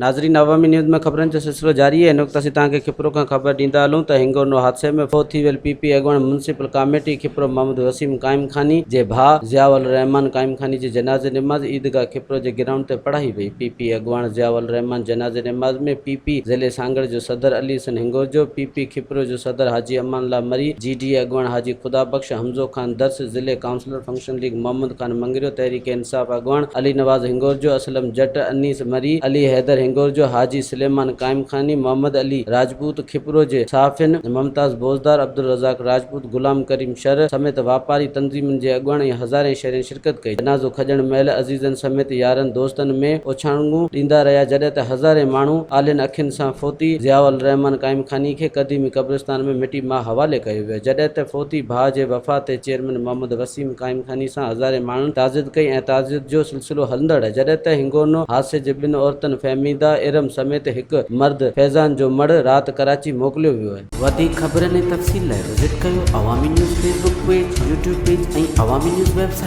नाज़रीन, अवामी न्यूज़ में ख़बरनि जो सिलसिलो जारी है। वक़्त असीं तव्हांखे कपरो खां ख़बर ॾींदा हलूं त हिंगोरनो हादसे में फ़ौत थी वियल पीपी अॻवाण म्यूनसिपल कमेटी कपरो महमद वसीम क़ाइमखानी जे भाउ ज़ियाउल क़ाइमखानी जे जनाज़े निमाज़ ईदगाह कपरो जे ग्राउंड ते पढ़ाई वई। पीपी अॻवाण ज़ियाउल जनाज़े निमाज़ में पीपी ज़िले सांगड़ जो सदर अली हसन हिंगोरजो, पीपी कपरो जो सदर हाजी अमानल्ला मरी, जीडी अॻवाण हाजी खुदा बख्श, हमज़ो खान दर्स, ज़िले councillor function league Mohammad Khan Mangrio, Tehreek Insaf अॻवाण Ali नवाज़ हिंगोरजो, असलम जट, अनीस मरी, अली हैदर हिंगोरजो, हाजी सुलेमान क़ाइमखानी, मोहम्मद अली राजपूत कपरो जे साफ़िन, मुमताज़ बोज़दार, अब्दुल रज़ाक राजपूत, गुलाम करीम शर समेत वापारी तंज़ीमुनि जे अॻुवाण ऐं हज़ारे शहरनि शिरकत कई। जनाज़ो खॼण महिल अज़ीज़नि समेत यारनि दोस्तनि में ओछाणूं ॾींदा रहिया, जॾहिं त हज़ारे माण्हू आलिन अखियुनि सां फ़ौती ज़ियाउल क़ाइमखानी खे क़दीमी क़ब्रिस्तान में मिटी मां हवाले कयो वियो, जॾहिं त फ़ौती भाउ जे वफ़ा ते चेयरमैन मोहम्मद वसीम क़ाइमखानी सां हज़ारे माण्हुनि ताज़ियत कई ऐं ताज़ियत जो सिलसिलो हलंदड़ आहे। जॾहिं त हिंगोरनो हादसे जे 2 औरतुनि फहमीदा इरम समेत हिकु मर्द फैज़ान जो मड़ राति कराची मोकिलियो वियो आहे। वधीक ख़बरनि ऐं तफ़सील लाइ विज़िट कयो अवामी news Facebook page, YouTube page ऐं अवामी न्यूज़ वेबसाइट।